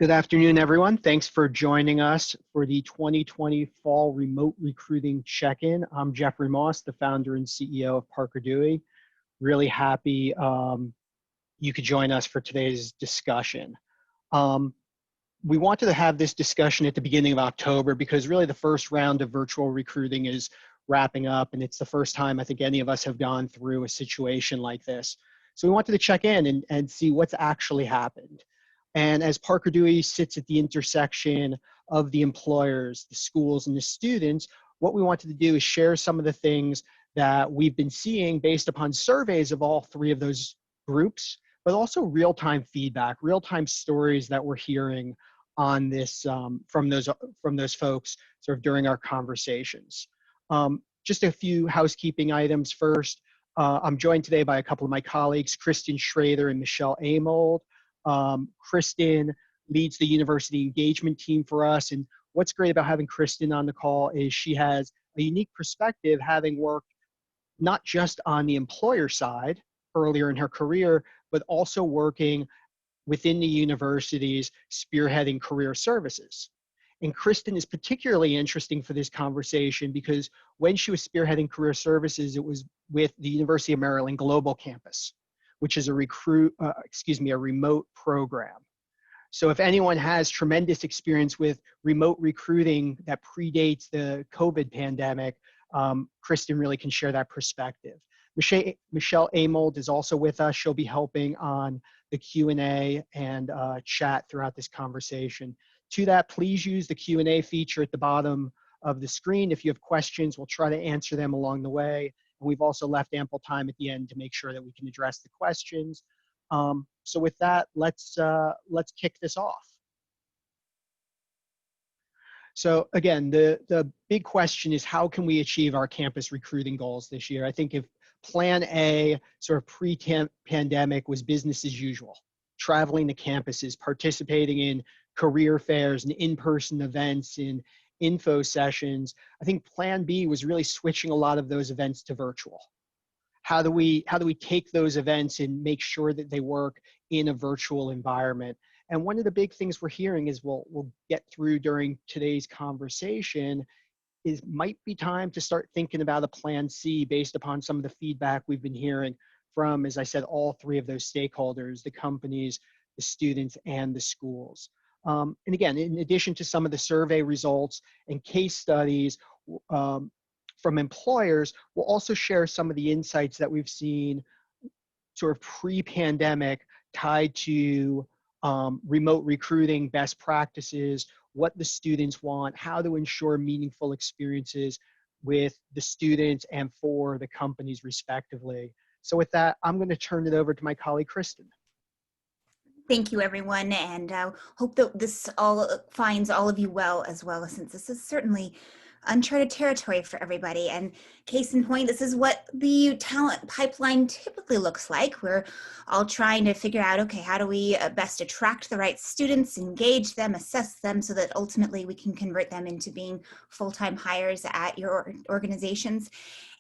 Good afternoon, everyone. Thanks for joining us for the 2020 Fall Remote Recruiting Check-In. I'm Jeffrey Moss, the founder and CEO of Parker Dewey. Really happy you could join us for today's discussion. We wanted to have this discussion at the beginning of October because really the first round of virtual recruiting is wrapping up, and it's the first time I think any of us have gone through a situation like this. So we wanted to check in and see what's actually happened. And as Parker Dewey sits at the intersection of the employers, the schools, and the students, what we wanted to do is share some of the things that we've been seeing based upon surveys of all three of those groups, but also real-time feedback, real-time stories that we're hearing on this from those folks sort of during our conversations. Just a few housekeeping items first. I'm joined today by a couple of my colleagues, Kristin Schrader and Michelle Amold. Kristin leads the university engagement team for us, and what's great about having Kristin on the call is she has a unique perspective, having worked not just on the employer side earlier in her career, but also working within the universities spearheading career services. And Kristin is particularly interesting for this conversation because when she was spearheading career services, it was with the University of Maryland Global Campus, which is a remote program. So if anyone has tremendous experience with remote recruiting that predates the COVID pandemic, Kristin really can share that perspective. Michelle Amold is also with us. She'll be helping on the Q&A and chat throughout this conversation. To that, please use the Q&A feature at the bottom of the screen. If you have questions, we'll try to answer them along the way. We've also left ample time at the end to make sure that we can address the questions. So with that, let's kick this off. So again, the big question is how can we achieve our campus recruiting goals this year? I think if plan A, sort of pre-pandemic, was business as usual, traveling to campuses, participating in career fairs and in-person events, in info sessions, I think plan B was really switching a lot of those events to virtual. How do we take those events and make sure that they work in a virtual environment? And one of the big things we're hearing is we'll get through during today's conversation is might be time to start thinking about a plan C based upon some of the feedback we've been hearing from, as I said, all three of those stakeholders, the companies, the students, and the schools. And again, in addition to some of the survey results and case studies from employers, we'll also share some of the insights that we've seen sort of pre-pandemic tied to remote recruiting best practices, what the students want, how to ensure meaningful experiences with the students and for the companies respectively. So with that, I'm going to turn it over to my colleague, Kristin. Thank you, everyone, and hope that this all finds all of you well, since this is certainly uncharted territory for everybody. And case in point, this is what the talent pipeline typically looks like. We're all trying to figure out, okay, how do we best attract the right students, engage them, assess them, so that ultimately we can convert them into being full-time hires at your organizations.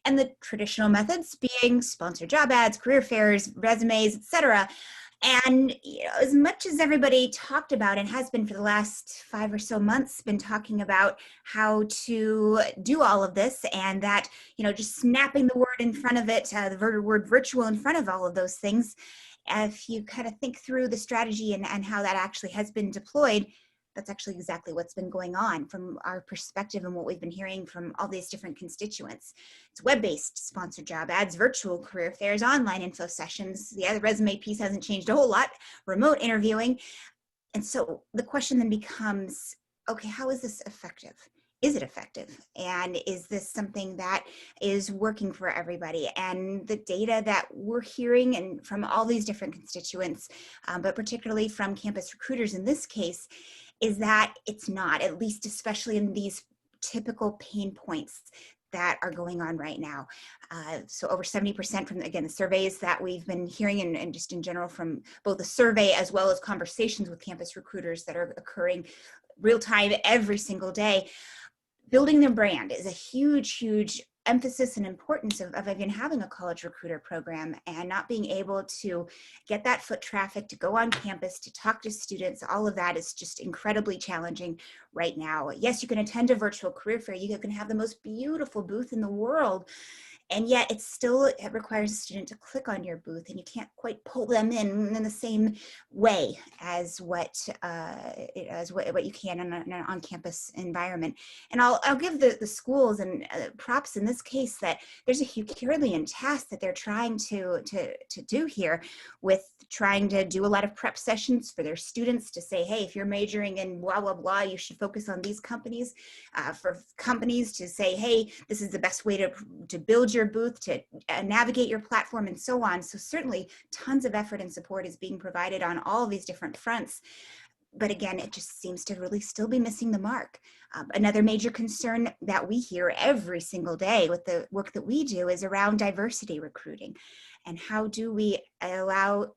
And the traditional methods being sponsored job ads, career fairs, resumes, etc. And as much as everybody talked about and has been for the last 5 or so months, been talking about how to do all of this, and that, just snapping the word in front of it, the word virtual in front of all of those things, if you kind of think through the strategy and how that actually has been deployed, that's actually exactly what's been going on from our perspective and what we've been hearing from all these different constituents. It's web-based sponsored job ads, virtual career fairs, online info sessions. The resume piece hasn't changed a whole lot, remote interviewing. And so the question then becomes, okay, how is this effective? Is it effective? And is this something that is working for everybody? And the data that we're hearing and from all these different constituents, but particularly from campus recruiters in this case, is that it's not, at least especially in these typical pain points that are going on right now. So over 70% from, again, the surveys that we've been hearing and just in general from both the survey as well as conversations with campus recruiters that are occurring real time every single day. Building their brand is a huge, huge emphasis and importance of even having a college recruiter program and not being able to get that foot traffic to go on campus, to talk to students. All of that is just incredibly challenging right now. Yes, you can attend a virtual career fair. You can have the most beautiful booth in the world, and yet it requires a student to click on your booth, and you can't quite pull them in the same way as what you can in an on-campus environment. And I'll give the schools and props in this case that there's a Herculean task that they're trying to do here, with trying to do a lot of prep sessions for their students to say, hey, if you're majoring in blah blah blah, you should focus on these companies. For companies to say, hey, this is the best way to build your booth, to navigate your platform, and so on. So certainly tons of effort and support is being provided on all of these different fronts. But again, it just seems to really still be missing the mark. Another major concern that we hear every single day with the work that we do is around diversity recruiting. And how do we allow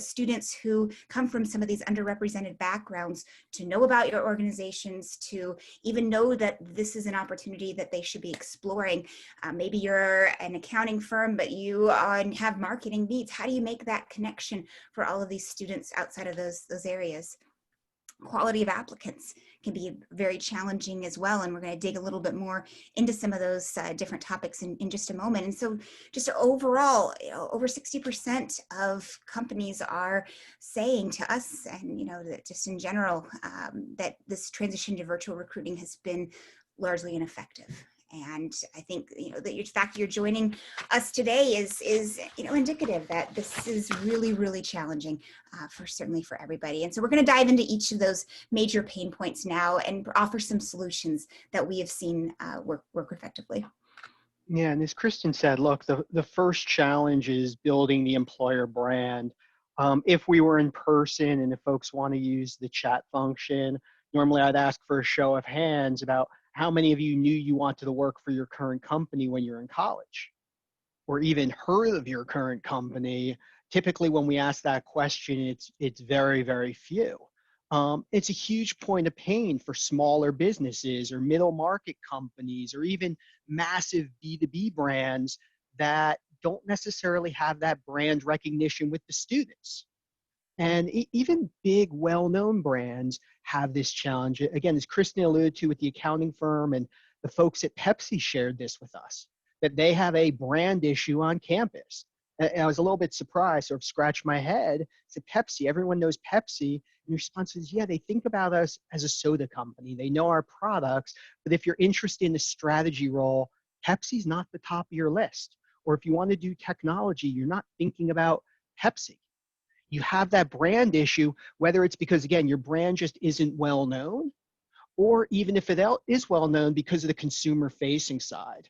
students who come from some of these underrepresented backgrounds to know about your organizations, to even know that this is an opportunity that they should be exploring? Maybe you're an accounting firm, but you have marketing needs. How do you make that connection for all of these students outside of those areas? Quality of applicants can be very challenging as well, and we're going to dig a little bit more into some of those different topics in just a moment. And so just overall, over 60% of companies are saying to us, and that just in general, that this transition to virtual recruiting has been largely ineffective. And I think that the fact you're joining us today is indicative that this is really, really challenging certainly for everybody. And so we're going to dive into each of those major pain points now and offer some solutions that we have seen work effectively. Yeah, and as Kristin said, look, the first challenge is building the employer brand. If we were in person and if folks want to use the chat function, normally I'd ask for a show of hands about how many of you knew you wanted to work for your current company when you're in college, or even heard of your current company. Typically when we ask that question, it's very, very few. It's a huge point of pain for smaller businesses or middle market companies or even massive B2B brands that don't necessarily have that brand recognition with the students. And even big, well-known brands have this challenge. Again, as Kristin alluded to with the accounting firm, and the folks at Pepsi shared this with us, that they have a brand issue on campus. And I was a little bit surprised, sort of scratched my head. I said, Pepsi, everyone knows Pepsi. And the response is, yeah, they think about us as a soda company. They know our products, but if you're interested in the strategy role, Pepsi's not the top of your list. Or if you want to do technology, you're not thinking about Pepsi. You have that brand issue, whether it's because, again, your brand just isn't well known, or even if it is well known because of the consumer facing side.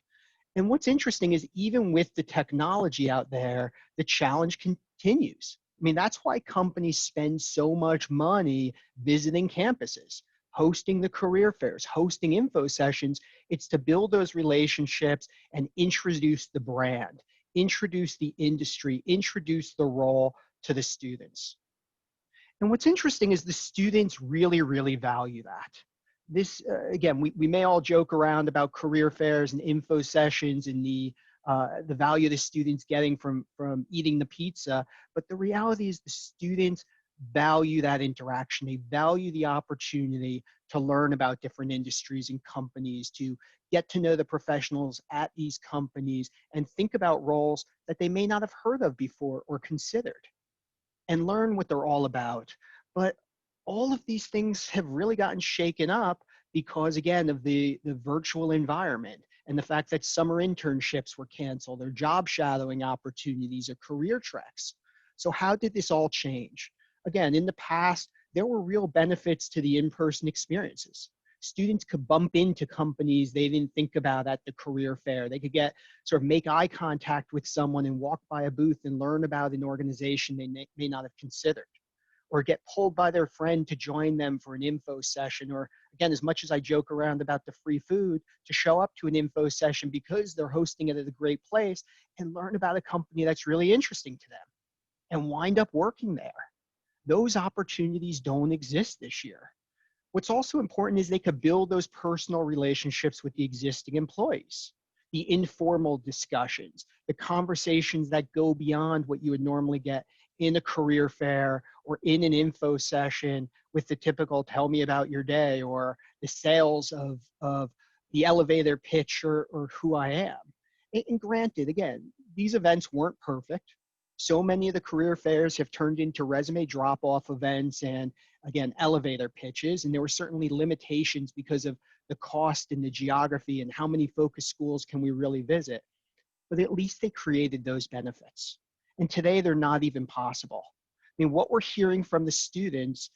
And what's interesting is even with the technology out there, the challenge continues. I mean, that's why companies spend so much money visiting campuses, hosting the career fairs, hosting info sessions. It's to build those relationships and introduce the brand, introduce the industry, introduce the role to the students. And what's interesting is the students really, really value that. This, again, we may all joke around about career fairs and info sessions and the value the students getting from eating the pizza, but the reality is the students value that interaction. They value the opportunity to learn about different industries and companies, to get to know the professionals at these companies and think about roles that they may not have heard of before or considered, and learn what they're all about. But all of these things have really gotten shaken up because, again, of the virtual environment and the fact that summer internships were canceled, or job shadowing opportunities, or career treks. So how did this all change? Again, in the past, there were real benefits to the in-person experiences. Students could bump into companies they didn't think about at the career fair. They could make eye contact with someone and walk by a booth and learn about an organization they may not have considered, or get pulled by their friend to join them for an info session, or, again, as much as I joke around about the free food, to show up to an info session because they're hosting it at a great place and learn about a company that's really interesting to them and wind up working there. Those opportunities don't exist this year. What's also important is they could build those personal relationships with the existing employees. the informal discussions, the conversations that go beyond what you would normally get in a career fair or in an info session with the typical tell me about your day or the sales of the elevator pitch or who I am. And granted, again, these events weren't perfect. So many of the career fairs have turned into resume drop-off events and, again, elevator pitches. And there were certainly limitations because of the cost and the geography and how many focus schools can we really visit. But at least they created those benefits. And today they're not even possible. I mean, what we're hearing from the students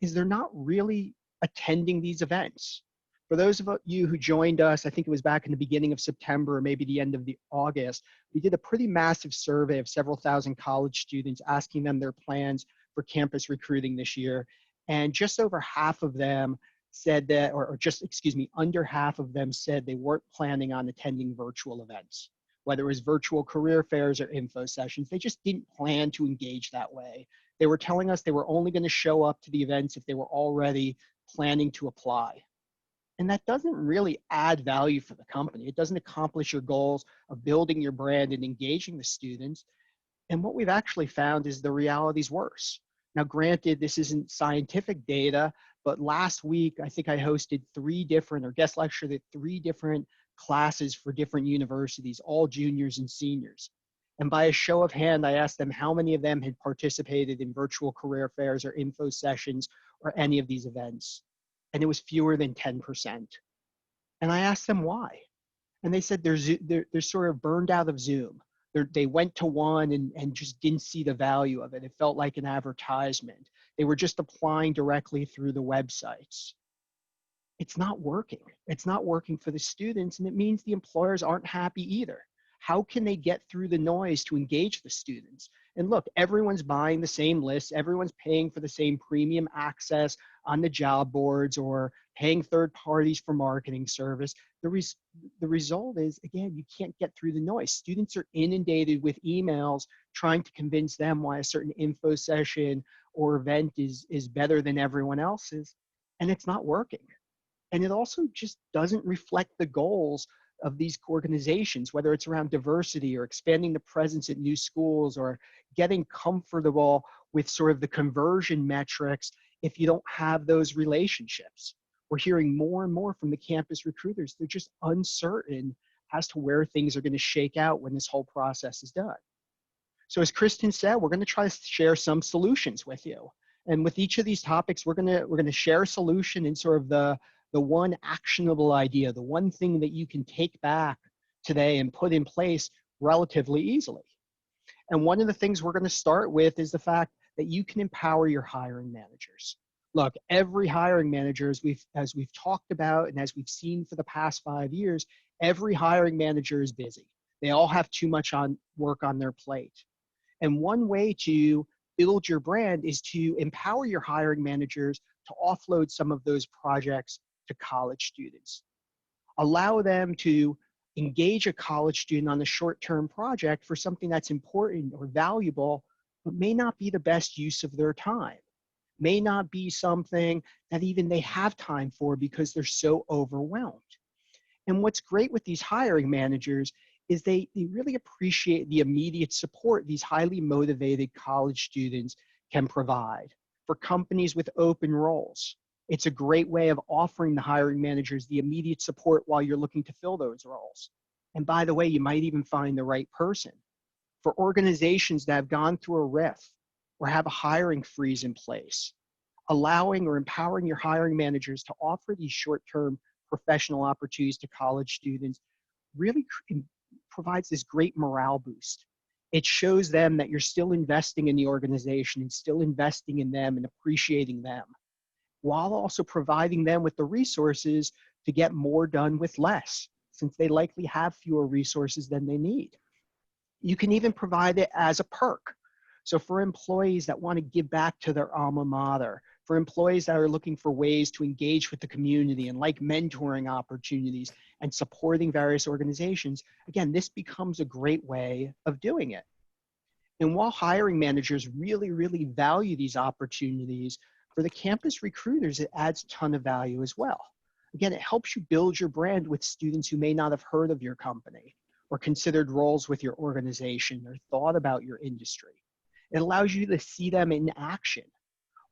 is they're not really attending these events. For those of you who joined us, I think it was back in the beginning of September or maybe the end of August, we did a pretty massive survey of several thousand college students asking them their plans for campus recruiting this year. And just over half of them said that, or just, excuse me, under half of them said they weren't planning on attending virtual events, whether it was virtual career fairs or info sessions. They just didn't plan to engage that way. They were telling us they were only going to show up to the events if they were already planning to apply. And that doesn't really add value for the company. It doesn't accomplish your goals of building your brand and engaging the students. And what we've actually found is the reality's worse. Now, granted, this isn't scientific data, but last week, I think I hosted guest lectured at 3 different classes for different universities, all juniors and seniors. And by a show of hand, I asked them how many of them had participated in virtual career fairs or info sessions or any of these events. And it was fewer than 10%. And I asked them why. And they said they're sort of burned out of Zoom. They went to one and just didn't see the value of it. It felt like an advertisement. They were just applying directly through the websites. It's not working. It's not working for the students, and it means the employers aren't happy either. How can they get through the noise to engage the students? And look, everyone's buying the same lists. Everyone's paying for the same premium access on the job boards or paying third parties for marketing service. The result is, again, you can't get through the noise. Students are inundated with emails trying to convince them why a certain info session or event is better than everyone else's, and it's not working. And it also just doesn't reflect the goals of these organizations, whether it's around diversity or expanding the presence at new schools or getting comfortable with sort of the conversion metrics if you don't have those relationships. We're hearing more and more from the campus recruiters. They're just uncertain as to where things are going to shake out when this whole process is done. So as Kristin said, we're going to try to share some solutions with you. And with each of these topics, we're going to share a solution in sort of the one actionable idea, the one thing that you can take back today and put in place relatively easily. And one of the things we're going to start with is the fact that you can empower your hiring managers. Look, every hiring manager, as we've talked about and as we've seen for the past 5 years, every hiring manager is busy. They all have too much work on their plate. And one way to build your brand is to empower your hiring managers to offload some of those projects to college students. Allow them to engage a college student on a short-term project for something that's important or valuable, but may not be the best use of their time. May not be something that even they have time for because they're so overwhelmed. And what's great with these hiring managers is they really appreciate the immediate support these highly motivated college students can provide. For companies with open roles, it's a great way of offering the hiring managers the immediate support while you're looking to fill those roles. And by the way, you might even find the right person. For organizations that have gone through a RIF or have a hiring freeze in place, allowing or empowering your hiring managers to offer these short-term professional opportunities to college students really provides this great morale boost. It shows them that you're still investing in the organization and still investing in them and appreciating them, while also providing them with the resources to get more done with less, since they likely have fewer resources than they need. You can even provide it as a perk. So for employees that want to give back to their alma mater, for employees that are looking for ways to engage with the community and like mentoring opportunities and supporting various organizations, again, this becomes a great way of doing it. And while hiring managers really, really value these opportunities, for the campus recruiters, it adds a ton of value as well. Again, it helps you build your brand with students who may not have heard of your company or considered roles with your organization or thought about your industry. It allows you to see them in action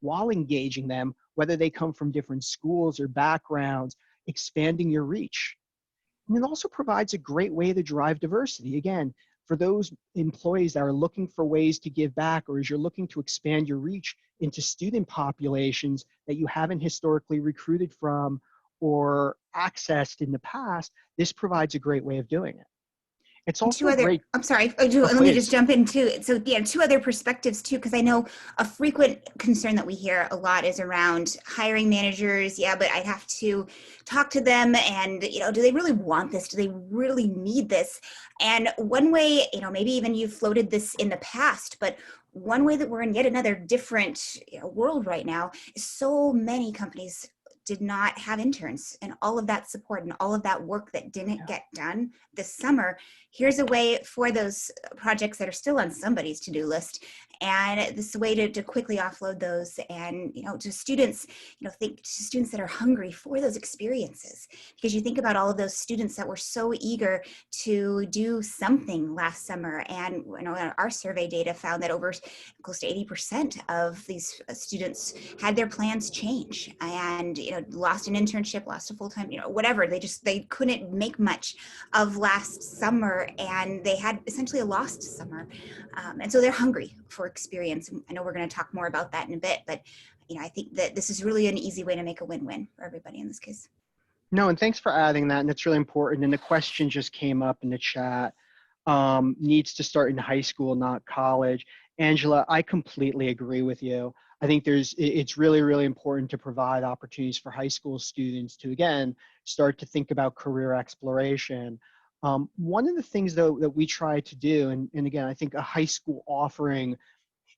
while engaging them, whether they come from different schools or backgrounds, expanding your reach. And it also provides a great way to drive diversity. Again, for those employees that are looking for ways to give back, or as you're looking to expand your reach into student populations that you haven't historically recruited from or accessed in the past, this provides a great way of doing it. It's And also two a other, great, I'm sorry, oh, let me just please. jump in too. So yeah, two other perspectives too, because I know a frequent concern that we hear a lot is around hiring managers. Yeah, but I have to talk to them and, do they really want this? Do they really need this? And one way, maybe even you've floated this in the past, but one way that we're in yet another different world right now is so many companies did not have interns, and all of that support and all of that work that didn't get done this summer. Here's a way for those projects that are still on somebody's to-do list, and this is a way to quickly offload those, and to students, think to students that are hungry for those experiences, because you think about all of those students that were so eager to do something last summer, and our survey data found that over close to 80% of these students had their plans change, and lost an internship, lost a full-time, whatever. They couldn't make much of last summer, and they had essentially a lost summer, and so they're hungry for experience. I know we're going to talk more about that in a bit, but I think that this is really an easy way to make a win-win for everybody in this case. No, and thanks for adding that. And it's really important. And the question just came up in the chat. Needs to start in high school, not college. Angela, I completely agree with you. I think it's really, really important to provide opportunities for high school students to, again, start to think about career exploration. One of the things, though, that we try to do, and again, I think a high school offering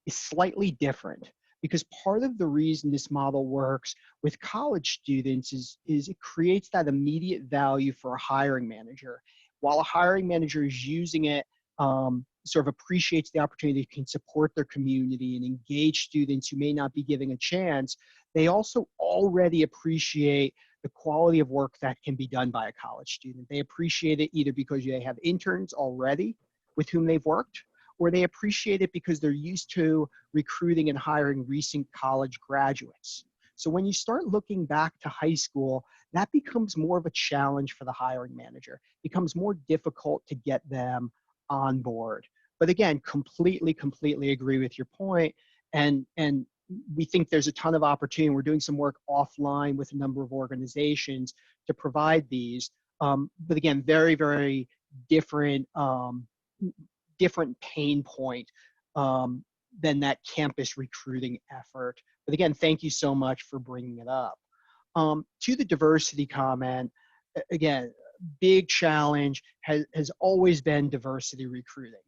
is slightly different, because part of the reason this model works with college students is it creates that immediate value for a hiring manager. While a hiring manager is using it, sort of appreciates the opportunity, can support their community and engage students who may not be giving a chance, they also already appreciate the quality of work that can be done by a college student. They appreciate it either because they have interns already with whom they've worked, or they appreciate it because they're used to recruiting and hiring recent college graduates. So when you start looking back to high school, that becomes more of a challenge for the hiring manager. It becomes more difficult to get them on board. But again, completely agree with your point. And we think there's a ton of opportunity. We're doing some work offline with a number of organizations to provide these. But again, very different different pain point than that campus recruiting effort. But again, thank you so much for bringing it up. To the diversity comment, again, big challenge has always been diversity recruiting.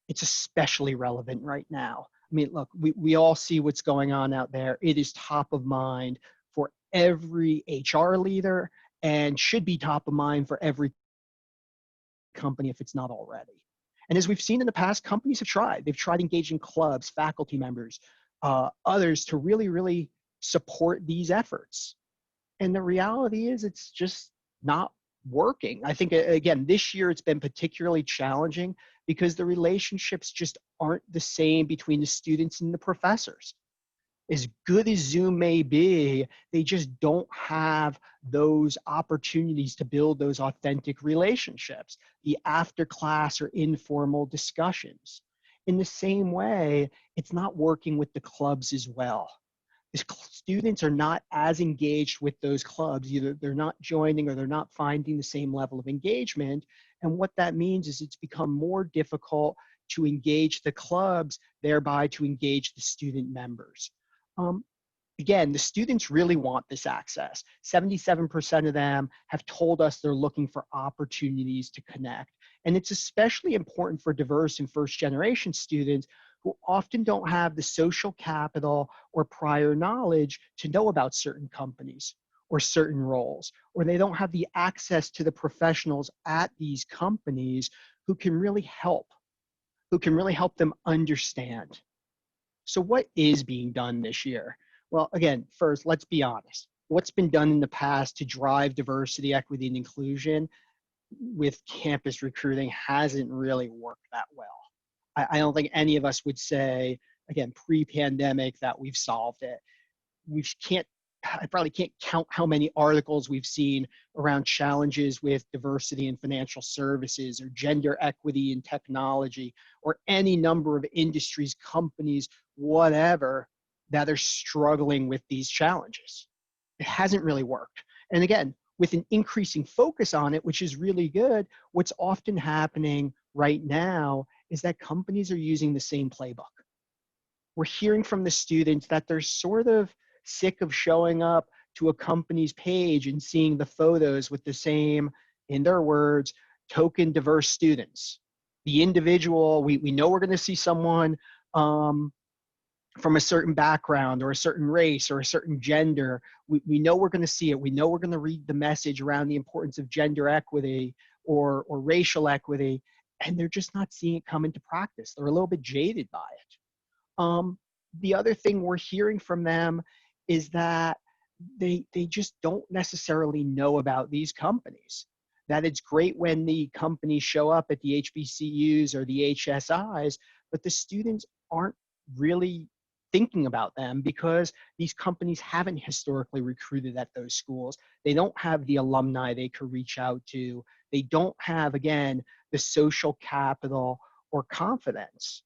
It's especially relevant right now. I mean, look, we all see what's going on out there. It is top of mind for every HR leader and should be top of mind for every company if it's not already. And as we've seen in the past, companies have tried. They've tried engaging clubs, faculty members, others to really support these efforts. And the reality is it's just not working. I think, again, this year it's been particularly challenging because the relationships just aren't the same between the students and the professors. As good as Zoom may be, they just don't have those opportunities to build those authentic relationships, the after class or informal discussions. In the same way, it's not working with the clubs as well. The students are not as engaged with those clubs. Either they're not joining or they're not finding the same level of engagement. And what that means is it's become more difficult to engage the clubs, thereby to engage the student members. Again, the students really want this access. 77% of them have told us they're looking for opportunities to connect. And it's especially important for diverse and first generation students who often don't have the social capital or prior knowledge to know about certain companies or certain roles, or they don't have the access to the professionals at these companies who can really help them understand. So what is being done this year? Well, again, first, let's be honest. what's been done in the past to drive diversity, equity, and inclusion with campus recruiting hasn't really worked that well. I don't think any of us would say, again, pre-pandemic, that we've solved it. We can't, I probably can't count how many articles we've seen around challenges with diversity in financial services or gender equity in technology or any number of industries, companies, whatever, that are struggling with these challenges. It hasn't really worked. And again, with an increasing focus on it, which is really good, what's often happening right now is that companies are using the same playbook. We're hearing from the students that they're sort of sick of showing up to a company's page and seeing the photos with the same, in their words, token diverse students. The individual, we know we're going to see someone from a certain background or a certain race or a certain gender. We know we're going to see it. We know we're going to read the message around the importance of gender equity or racial equity, and they're just not seeing it come into practice. They're a little bit jaded by it. The other thing we're hearing from them is that they just don't necessarily know about these companies. That it's great when the companies show up at the HBCUs or the HSIs, but the students aren't really thinking about them because these companies haven't historically recruited at those schools. They don't have the alumni they could reach out to. They don't have, again, the social capital or confidence.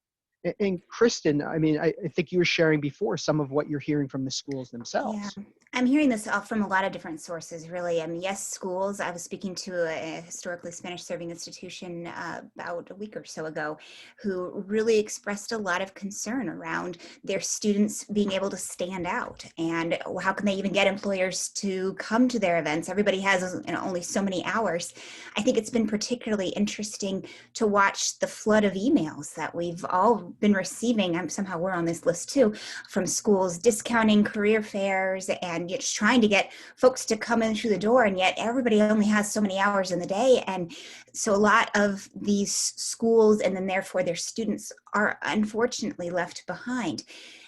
And Kristin, I mean, I think you were sharing before some of what you're hearing from the schools Yeah, themselves. I'm hearing this all from a lot of different sources, really. Yes, schools. I was speaking to a historically Spanish serving institution about a week or so ago who really expressed a lot of concern around their students being able to stand out. And how can they even get employers to come to their events? Everybody has only so many hours. I think it's been particularly interesting to watch the flood of emails that we've all been receiving. Somehow we're on this list too, from schools discounting career fairs and just trying to get folks to come in through the door, and yet everybody only has so many hours in the day. And so a lot of these schools and then therefore their students are unfortunately left behind.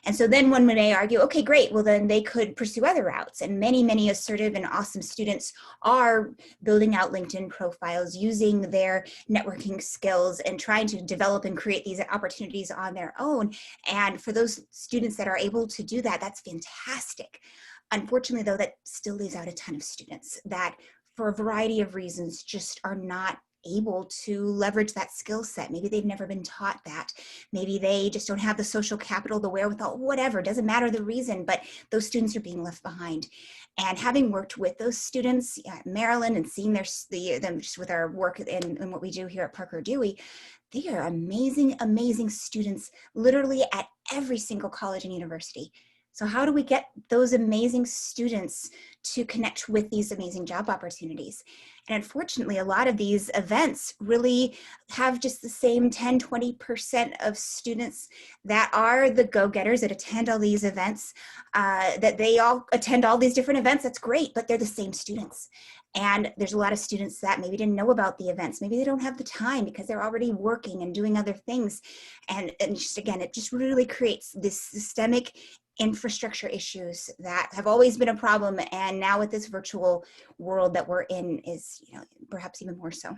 And so then one may argue, okay, great, well then they could pursue other routes. And many assertive and awesome students are building out LinkedIn profiles, using their networking skills and trying to develop and create these opportunities on their own. And for those students that are able to do that, that's fantastic. Unfortunately, though, that still leaves out a ton of students that, for a variety of reasons, just are not able to leverage that skill set. Maybe they've never been taught that. Maybe they just don't have the social capital, the wherewithal, whatever, doesn't matter the reason, but those students are being left behind. And having worked with those students at Maryland and seeing them just with our work and what we do here at Parker Dewey, they are amazing students, literally at every single college and university. So how do we get those amazing students to connect with these amazing job opportunities? And unfortunately, a lot of these events really have just the same 10-20% of students that are the go-getters that attend all these events, that they all attend all these different events. That's great, but they're the same students. And there's a lot of students that maybe didn't know about the events. Maybe they don't have the time because they're already working and doing other things. And just again, it just really creates this systemic infrastructure issues that have always been a problem, and now with this virtual world that we're in is, perhaps even more so.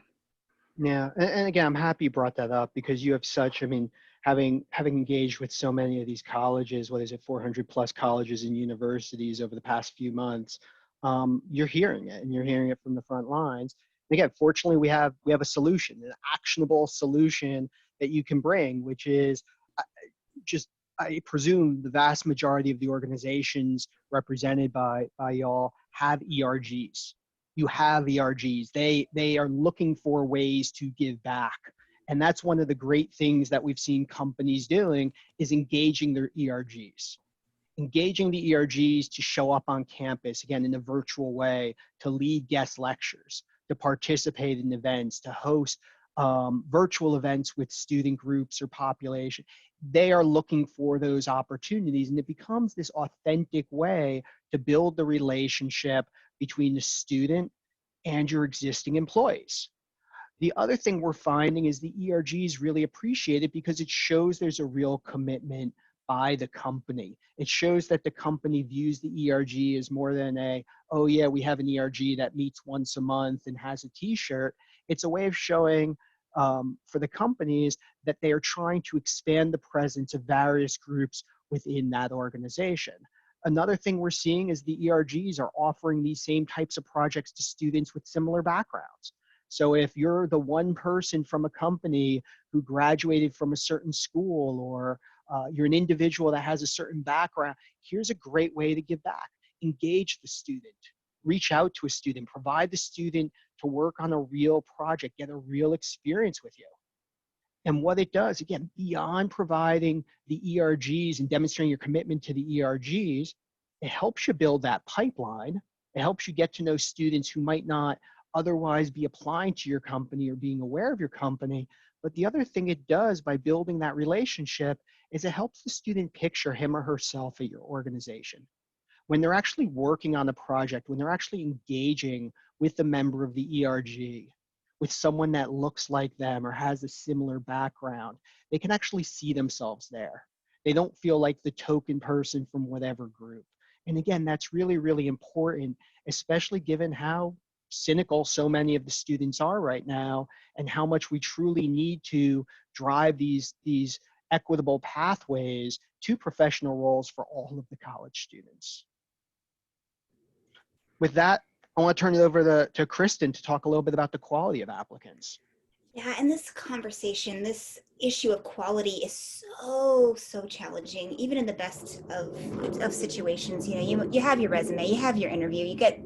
Yeah, and again, I'm happy you brought that up because you have such, I mean, having engaged with so many of these colleges, what is it, 400 plus colleges and universities over the past few months, you're hearing it, and you're hearing it from the front lines. And again, fortunately, we have a solution, an actionable solution that you can bring, which is just, I presume the vast majority of the organizations represented by y'all have ERGs. You have ERGs. They are looking for ways to give back. And that's one of the great things that we've seen companies doing is engaging their ERGs. Engaging the ERGs to show up on campus, again, in a virtual way, to lead guest lectures, to participate in events, to host virtual events with student groups or population. They are looking for those opportunities, and it becomes this authentic way to build the relationship between the student and your existing employees. The other thing we're finding is the ERGs really appreciate it because it shows there's a real commitment by the company. It shows that the company views the ERG as more than a, oh yeah, we have an ERG that meets once a month and has a t-shirt. It's a way of showing for the companies that they are trying to expand the presence of various groups within that organization. Another thing we're seeing is the ERGs are offering these same types of projects to students with similar backgrounds. So if you're the one person from a company who graduated from a certain school, or you're an individual that has a certain background, here's a great way to give back. Engage the student, reach out to a student, provide the student to work on a real project, get a real experience with you. And what it does, again, beyond providing the ERGs and demonstrating your commitment to the ERGs, it helps you build that pipeline. It helps you get to know students who might not otherwise be applying to your company or being aware of your company. But the other thing it does by building that relationship is it helps the student picture him or herself at your organization. When they're actually working on a project, when they're actually engaging with a member of the ERG, with someone that looks like them or has a similar background, they can actually see themselves there. They don't feel like the token person from whatever group. And again, that's really, really important, especially given how cynical so many of the students are right now and how much we truly need to drive these equitable pathways to professional roles for all of the college students. With that, I want to turn it over to Kristin to talk a little bit about the quality of applicants. Yeah, and this conversation, this issue of quality is so challenging, even in the best of situations. You know, you have your resume, you have your interview, you get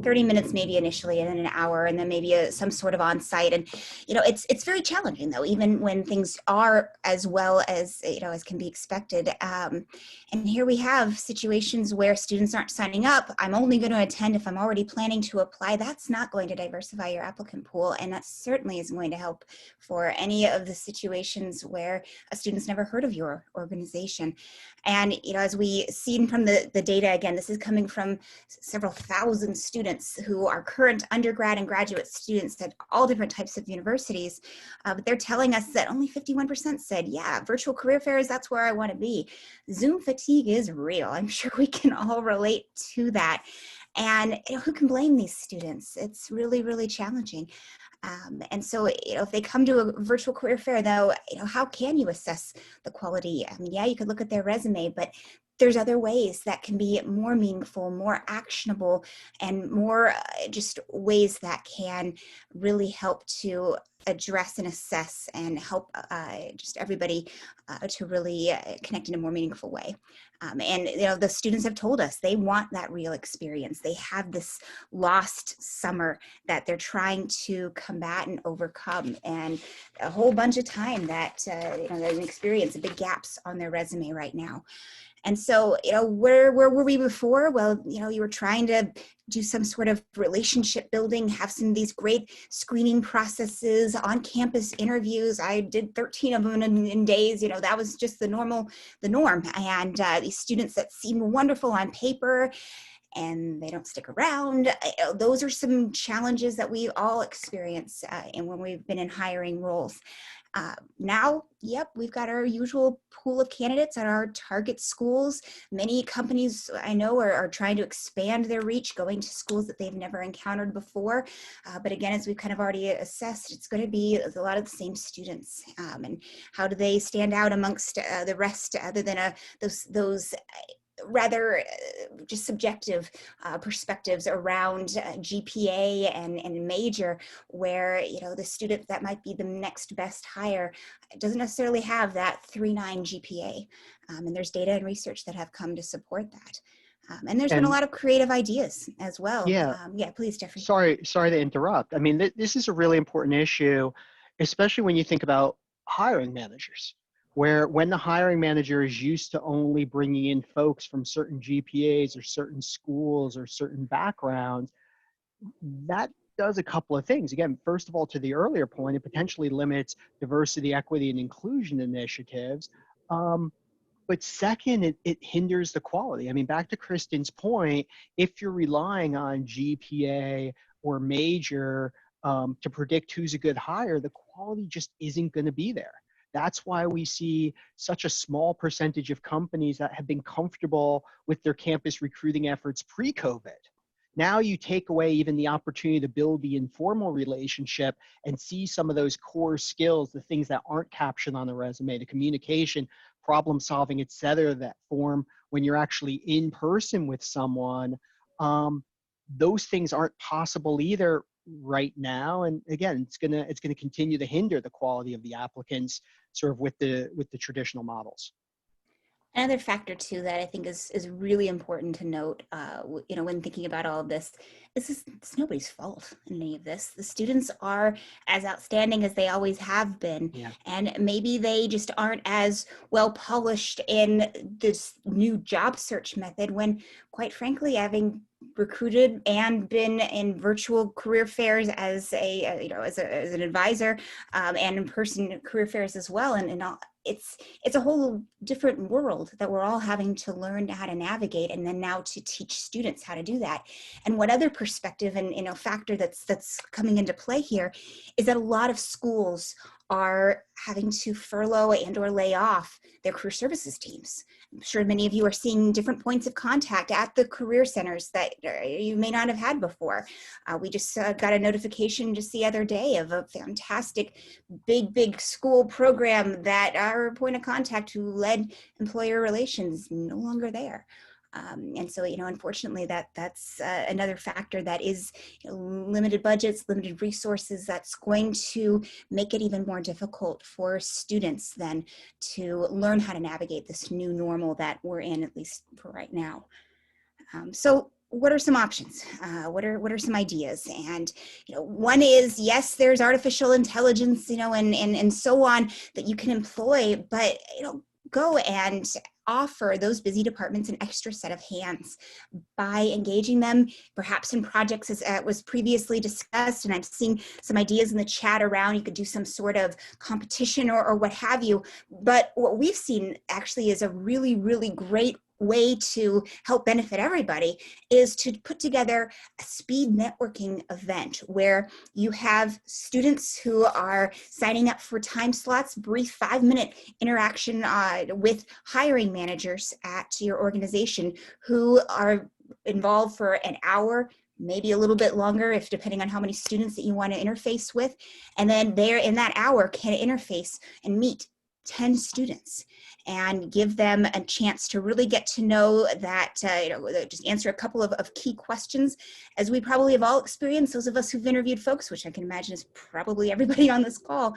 30 minutes maybe initially, and then an hour, and then maybe some sort of on-site. And you know, it's very challenging though, even when things are as well as, you know, as can be expected. And here we have situations where students aren't signing up. I'm only going to attend if I'm already planning to apply. That's not going to diversify your applicant pool, and that certainly isn't going to help for any of the situations where a student's never heard of your organization. And you know, as we seen from the data, again, this is coming from several thousand students who are current undergrad and graduate students at all different types of universities, but they're telling us that only 51% said, yeah, virtual career fairs, that's where I want to be. Zoom fatigue is real. I'm sure we can all relate to that. And you know, who can blame these students? It's really challenging. And so, you know, if they come to a virtual career fair, though, you know, how can you assess the quality? I mean, yeah, you could look at their resume, but there's other ways that can be more meaningful, more actionable, and more just ways that can really help to address and assess and help just everybody to really connect in a more meaningful way. And you know, the students have told us they want that real experience. They have this lost summer that they're trying to combat and overcome, and a whole bunch of time that you know, they're experiencing big gaps on their resume right now. And so, you know, where were we before? Well, you know, you were trying to do some sort of relationship building, have some of these great screening processes, on-campus interviews. I did 13 of them in days. You know, that was just the norm. And these students that seem wonderful on paper, and they don't stick around. Those are some challenges that we all experience and when we've been in hiring roles. Now, yep, we've got our usual pool of candidates at our target schools. Many companies I know are trying to expand their reach, going to schools that they've never encountered before. But again, as we've kind of already assessed, it's going to be a lot of the same students. And how do they stand out amongst the rest, other than those rather just subjective perspectives around GPA and major, where, you know, the student that might be the next best hire doesn't necessarily have that 3.9 GPA. And there's data and research that have come to support that. And there's been a lot of creative ideas as well. Yeah, Yeah, please, Jeffrey. sorry to interrupt. I mean, this is a really important issue, especially when you think about hiring managers, where when the hiring manager is used to only bringing in folks from certain GPAs or certain schools or certain backgrounds, that does a couple of things. Again, first of all, to the earlier point, it potentially limits diversity, equity, and inclusion initiatives. But second, it hinders the quality. I mean, back to Kristin's point, if you're relying on GPA or major to predict who's a good hire, the quality just isn't going to be there. That's why we see such a small percentage of companies that have been comfortable with their campus recruiting efforts pre-COVID. Now you take away even the opportunity to build the informal relationship and see some of those core skills, the things that aren't captured on the resume, the communication, problem solving, et cetera, that form when you're actually in person with someone. Those things aren't possible either right now. And again, it's gonna continue to hinder the quality of the applicants sort of with the traditional models. Another factor too that I think is really important to note, when thinking about all of this, it's nobody's fault in any of this. The students are as outstanding as they always have been, Yeah. and maybe they just aren't as well polished in this new job search method. When, quite frankly, having recruited and been in virtual career fairs as as an advisor, and in person career fairs as well, and all, it's a whole different world that we're all having to learn how to navigate, and then now to teach students how to do that. And one other perspective and factor that's coming into play here is that a lot of schools are having to furlough and or lay off their career services teams. I'm sure many of you are seeing different points of contact at the career centers that you may not have had before. We just got a notification just the other day of a fantastic big school program that our point of contact who led employer relations is no longer there. And so, unfortunately, that's another factor that is limited budgets, limited resources, that's going to make it even more difficult for students then to learn how to navigate this new normal that we're in, at least for right now. So what are some options? What are some ideas? And one is, yes, there's artificial intelligence, and so on that you can employ, but go and offer those busy departments an extra set of hands by engaging them perhaps in projects as was previously discussed. And I'm seeing some ideas in the chat around, you could do some sort of competition or what have you. But what we've seen actually is a really great way to help benefit everybody is to put together a speed networking event where you have students who are signing up for time slots, brief 5-minute interaction with hiring managers at your organization who are involved for an hour, maybe a little bit longer, if depending on how many students that you want to interface with. And then they're in that hour can interface and meet 10 students and give them a chance to really get to know that, just answer a couple of key questions. As we probably have all experienced, those of us who've interviewed folks, which I can imagine is probably everybody on this call,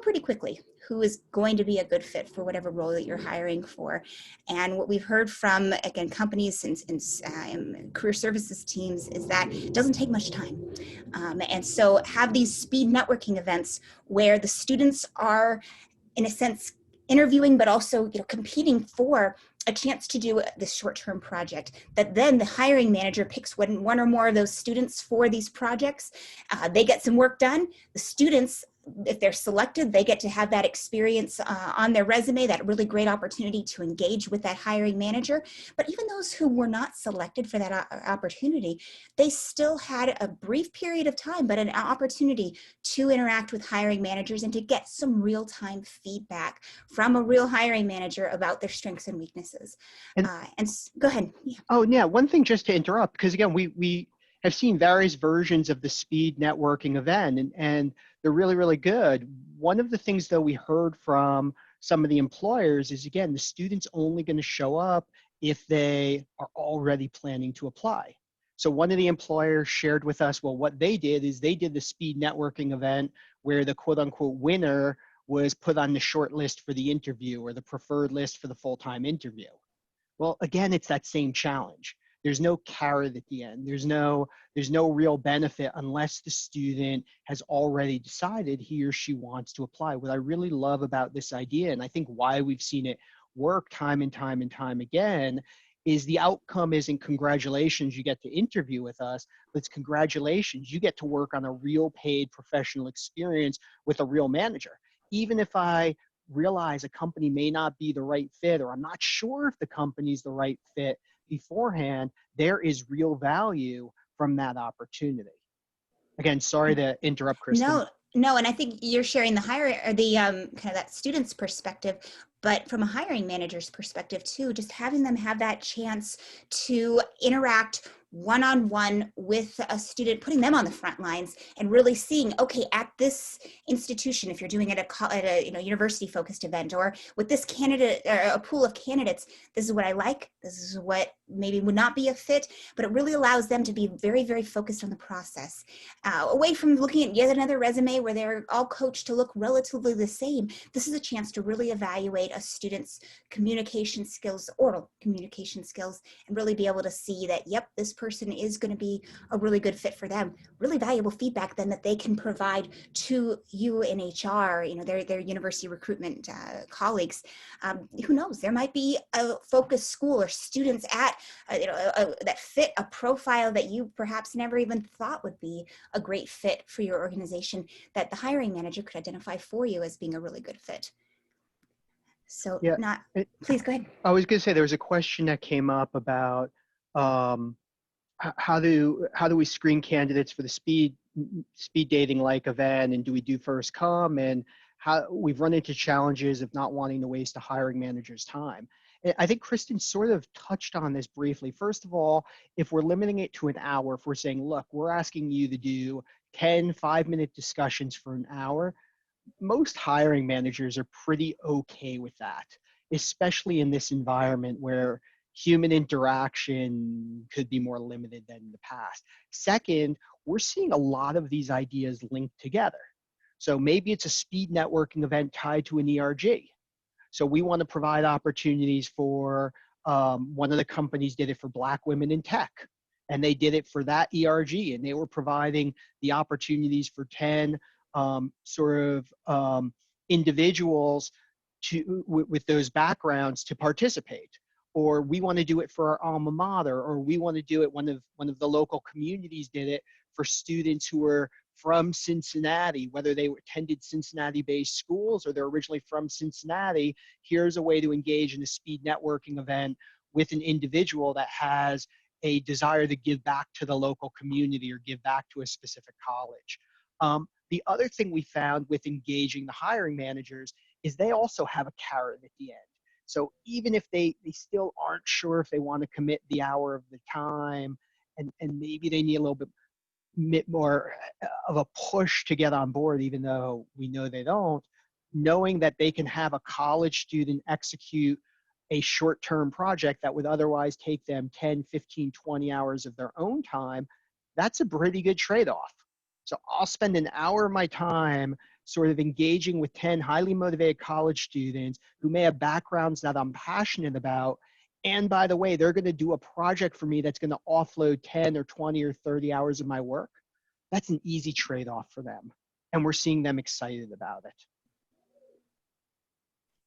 pretty quickly who is going to be a good fit for whatever role that you're hiring for. And what we've heard from, again, companies and career services teams is that it doesn't take much time. And so have these speed networking events where the students are, in a sense, interviewing, but also competing for a chance to do this short-term project, that then the hiring manager picks one or more of those students for these projects. They get some work done. The students, if they're selected, they get to have that experience on their resume, that really great opportunity to engage with that hiring manager. But even those who were not selected for that opportunity, they still had a brief period of time, but an opportunity to interact with hiring managers and to get some real-time feedback from a real hiring manager about their strengths and weaknesses. And Go ahead. Yeah. Oh, yeah. One thing just to interrupt, because again, we have seen various versions of the speed networking event, and they're really good. One of the things, though, we heard from some of the employers is, again, the student's only going to show up if they are already planning to apply. So one of the employers shared with us, well, what they did is they did the speed networking event where the quote unquote winner was put on the short list for the interview or the preferred list for the full-time interview. Well, again, it's that same challenge. There's no carrot at the end. There's no real benefit unless the student has already decided he or she wants to apply. What I really love about this idea, and I think why we've seen it work time and time again, is the outcome isn't congratulations, you get to interview with us, but it's congratulations, you get to work on a real paid professional experience with a real manager. Even if I realize a company may not be the right fit, or I'm not sure if the company's the right fit beforehand, there is real value from that opportunity. Again, sorry to interrupt, Kristin. No, No, and I think you're sharing the hiring or the kind of that student's perspective, but from a hiring manager's perspective too, just having them have that chance to interact one-on-one with a student, putting them on the front lines and really seeing, okay, at this institution, if you're doing it at a university focused event, or with this candidate or a pool of candidates, this is what I like, this is what maybe would not be a fit, but it really allows them to be very, very focused on the process, away from looking at yet another resume where they're all coached to look relatively the same. This is a chance to really evaluate a student's communication skills, oral communication skills, and really be able to see that, yep, this person is going to be a really good fit for them. Really valuable feedback then that they can provide to you in HR, their university recruitment colleagues. Who knows? There might be a focus school or students at that fit a profile that you perhaps never even thought would be a great fit for your organization, that the hiring manager could identify for you as being a really good fit. So Yeah, please go ahead. I was going to say there was a question that came up about um, how do we screen candidates for the speed dating like event, and do we do first come, and how we've run into challenges of not wanting to waste a hiring manager's time. And I think Kristin sort of touched on this briefly. First of all, if we're limiting it to an hour, if we're saying, look, we're asking you to do 10 5-minute discussions for an hour, most hiring managers are pretty okay with that, especially in this environment where human interaction could be more limited than in the past. Second, we're seeing a lot of these ideas linked together. So maybe it's a speed networking event tied to an ERG. So we want to provide opportunities for, one of the companies did it for Black women in tech, and they did it for that ERG, and they were providing the opportunities for 10 individuals with those backgrounds to participate. Or we want to do it for our alma mater, or we want to do it, one of the local communities did it for students who were from Cincinnati, whether they attended Cincinnati-based schools or they're originally from Cincinnati. Here's a way to engage in a speed networking event with an individual that has a desire to give back to the local community or give back to a specific college. The other thing we found with engaging the hiring managers is they also have a carrot at the end. So even if they still aren't sure if they want to commit the hour of the time, and maybe they need a little bit more of a push to get on board, even though we know they don't, knowing that they can have a college student execute a short-term project that would otherwise take them 10, 15, 20 hours of their own time, that's a pretty good trade-off. So I'll spend an hour of my time sort of engaging with 10 highly motivated college students who may have backgrounds that I'm passionate about. And by the way, they're going to do a project for me that's going to offload 10 or 20 or 30 hours of my work. That's an easy trade-off for them. And we're seeing them excited about it.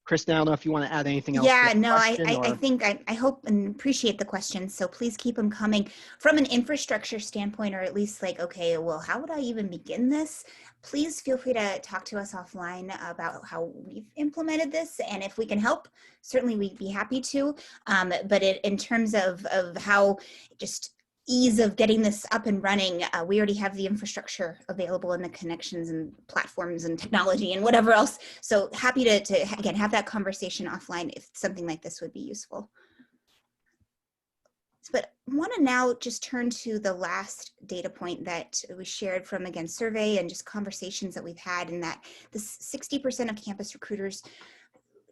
Kristin, I don't know if you want to add anything else to Yeah, that no, question, I or think I hope and appreciate the questions. So please keep them coming. From an infrastructure standpoint, or at least like, okay, well, how would I even begin this? Please feel free to talk to us offline about how we've implemented this. And if we can help, certainly we'd be happy to. But in terms of how just ease of getting this up and running, we already have the infrastructure available and the connections and platforms and technology and whatever else. So happy to again, have that conversation offline if something like this would be useful. But I want to now just turn to the last data point that we shared from, again, survey and just conversations that we've had, in that this 60% of campus recruiters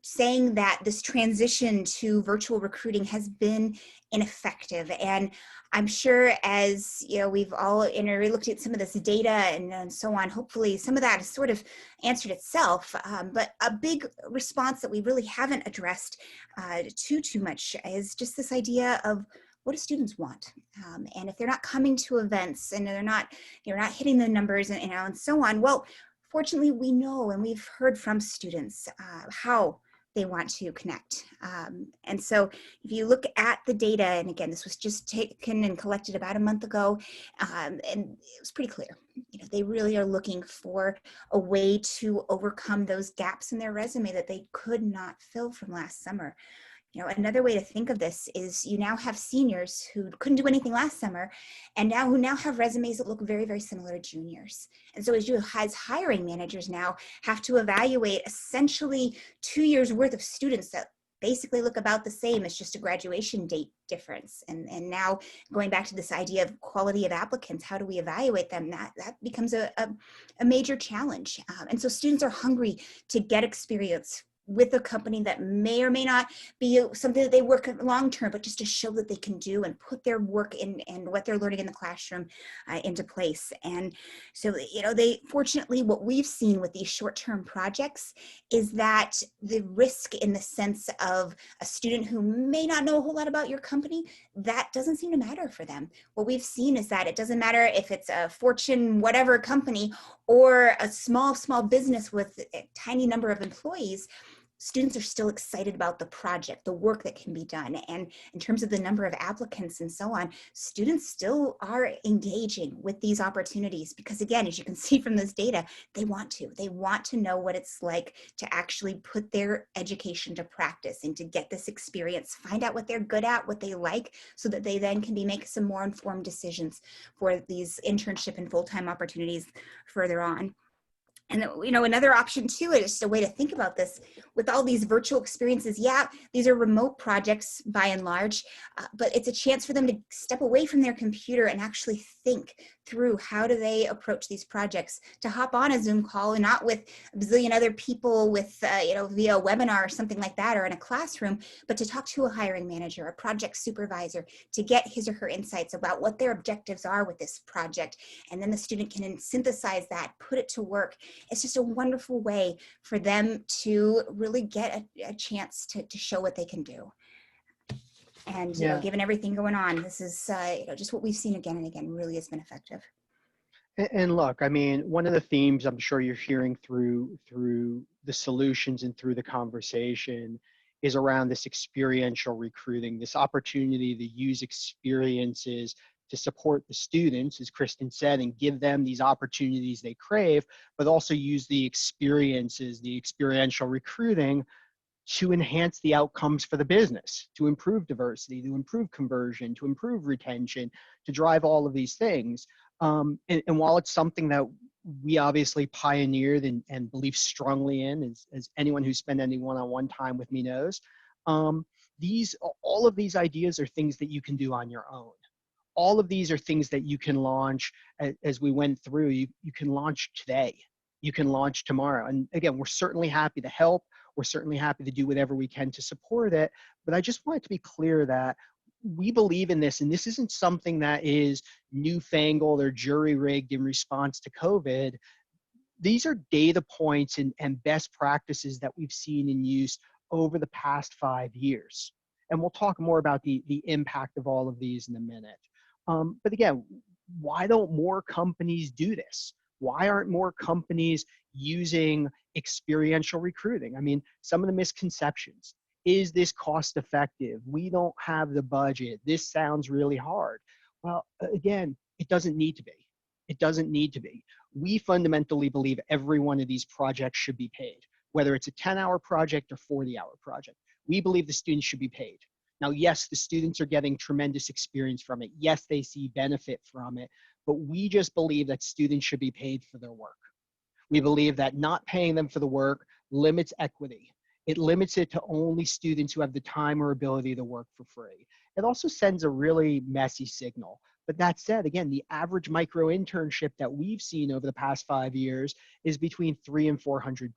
saying that this transition to virtual recruiting has been ineffective. And I'm sure, as you know, we've all looked at some of this data and so on, hopefully some of that has sort of answered itself. But a big response that we really haven't addressed too much is just this idea of, what do students want? And if they're not coming to events and they're not hitting the numbers and so on, well, fortunately, we know and we've heard from students how they want to connect. And so if you look at the data, and again, this was just taken and collected about a month ago, and it was pretty clear, they really are looking for a way to overcome those gaps in their resume that they could not fill from last summer. Another way to think of this is you now have seniors who couldn't do anything last summer and who now have resumes that look very, very similar to juniors. And so as hiring managers now have to evaluate essentially 2 years worth of students that basically look about the same as just a graduation date difference. And now going back to this idea of quality of applicants, how do we evaluate them? That becomes a major challenge. And so students are hungry to get experience with a company that may or may not be something that they work long term, but just to show that they can do and put their work in and what they're learning in the classroom into place. And so, fortunately, what we've seen with these short-term projects is that the risk in the sense of a student who may not know a whole lot about your company, that doesn't seem to matter for them. What we've seen is that it doesn't matter if it's a Fortune whatever company or a small business with a tiny number of employees. Students are still excited about the project, the work that can be done. And in terms of the number of applicants and so on, students still are engaging with these opportunities because, again, as you can see from this data, they want to know what it's like to actually put their education to practice and to get this experience, find out what they're good at, what they like, so that they then can make some more informed decisions for these internship and full-time opportunities further on. And another option too is just a way to think about this with all these virtual experiences. Yeah, these are remote projects by and large, but it's a chance for them to step away from their computer and actually think through how do they approach these projects, to hop on a Zoom call and not with a bazillion other people with, via a webinar or something like that, or in a classroom, but to talk to a hiring manager, a project supervisor, to get his or her insights about what their objectives are with this project. And then the student can synthesize that, put it to work. It's just a wonderful way for them to really get a chance to show what they can do. And, given everything going on, this is, just what we've seen again and again really has been effective. And look, I mean, one of the themes I'm sure you're hearing through the solutions and through the conversation is around this experiential recruiting, this opportunity to use experiences to support the students, as Kristin said, and give them these opportunities they crave, but also use the experiences, the experiential recruiting, to enhance the outcomes for the business, to improve diversity, to improve conversion, to improve retention, to drive all of these things. And while it's something that we obviously pioneered and believe strongly in, as anyone who spent any one-on-one time with me knows, all of these ideas are things that you can do on your own. All of these are things that you can launch as we went through. You can launch today. You can launch tomorrow. And again, we're certainly happy to help. We're certainly happy to do whatever we can to support it. But I just want it to be clear that we believe in this, and this isn't something that is newfangled or jury-rigged in response to COVID. These are data points and best practices that we've seen in use over the past 5 years. And we'll talk more about the impact of all of these in a minute. But again, why don't more companies do this? Why aren't more companies using experiential recruiting? I mean, some of the misconceptions. Is this cost effective? We don't have the budget. This sounds really hard. Well, again, it doesn't need to be. It doesn't need to be. We fundamentally believe every one of these projects should be paid, whether it's a 10-hour project or 40-hour project. We believe the students should be paid. Now, yes, the students are getting tremendous experience from it. Yes, they see benefit from it, but we just believe that students should be paid for their work. We believe that not paying them for the work limits equity. It limits it to only students who have the time or ability to work for free. It also sends a really messy signal. But that said, again, the average micro internship that we've seen over the past 5 years is between $300 and $400.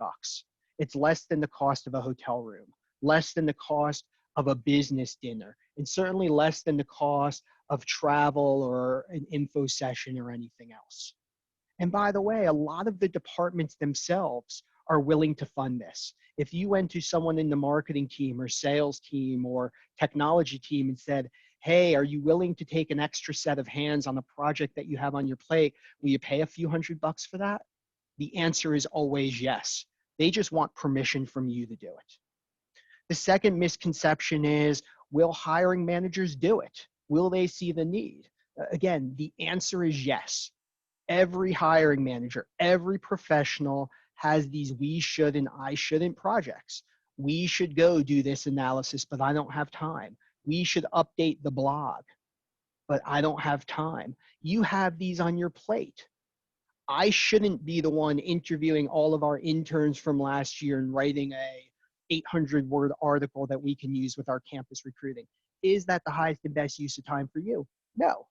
It's less than the cost of a hotel room, less than the cost of a business dinner, and certainly less than the cost of travel or an info session or anything else. And by the way, a lot of the departments themselves are willing to fund this. If you went to someone in the marketing team or sales team or technology team and said, hey, are you willing to take an extra set of hands on a project that you have on your plate? Will you pay a few $100 for that? The answer is always yes. They just want permission from you to do it. The second misconception is, will hiring managers do it? Will they see the need? Again, the answer is yes. Every hiring manager, every professional has these we should and I shouldn't projects. We should go do this analysis, but I don't have time. We should update the blog, but I don't have time. You have these on your plate. I shouldn't be the one interviewing all of our interns from last year and writing a 800-word article that we can use with our campus recruiting. Is that the highest and best use of time for you? No.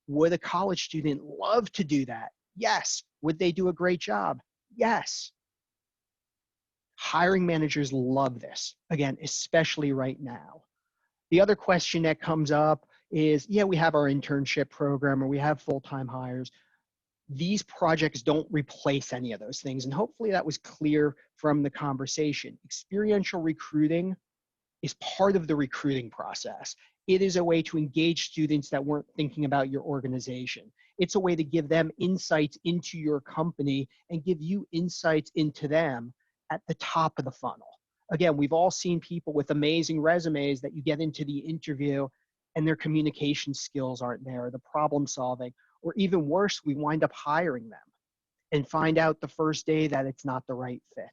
Would a college student love to do that? Yes. Would they do a great job? Yes. Hiring managers love this, again, especially right now. The other question that comes up is, yeah, we have our internship program or we have full-time hires. These projects don't replace any of those things. And hopefully that was clear from the conversation. Experiential recruiting is part of the recruiting process. It is a way to engage students that weren't thinking about your organization. It's a way to give them insights into your company and give you insights into them at the top of the funnel. Again, we've all seen people with amazing resumes that you get into the interview and their communication skills aren't there, the problem solving, or even worse, we wind up hiring them and find out the first day that it's not the right fit.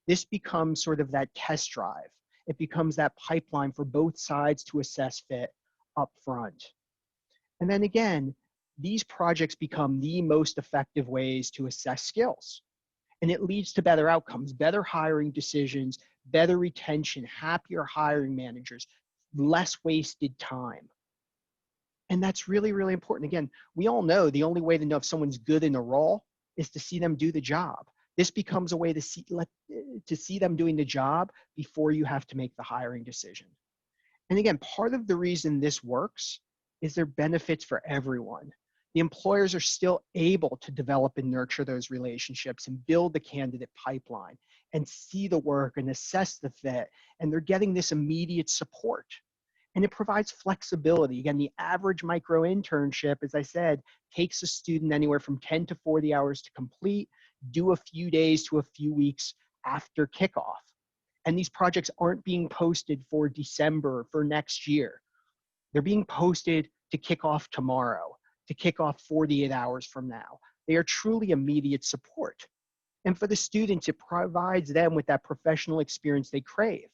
This becomes sort of that test drive. It becomes that pipeline for both sides to assess fit up front. And then again, these projects become the most effective ways to assess skills. And it leads to better outcomes, better hiring decisions, better retention, happier hiring managers, less wasted time. And that's really, really important. Again, we all know the only way to know if someone's good in a role is to see them do the job. This becomes a way to see them doing the job before you have to make the hiring decision. And again, part of the reason this works is there are benefits for everyone. The employers are still able to develop and nurture those relationships and build the candidate pipeline and see the work and assess the fit. And they're getting this immediate support. And it provides flexibility. Again, the average micro internship, as I said, takes a student anywhere from 10 to 40 hours to complete, do a few days to a few weeks after kickoff. And these projects aren't being posted for December, for next year. They're being posted to kick off tomorrow, to kick off 48 hours from now. They are truly immediate support. And for the students, it provides them with that professional experience they crave.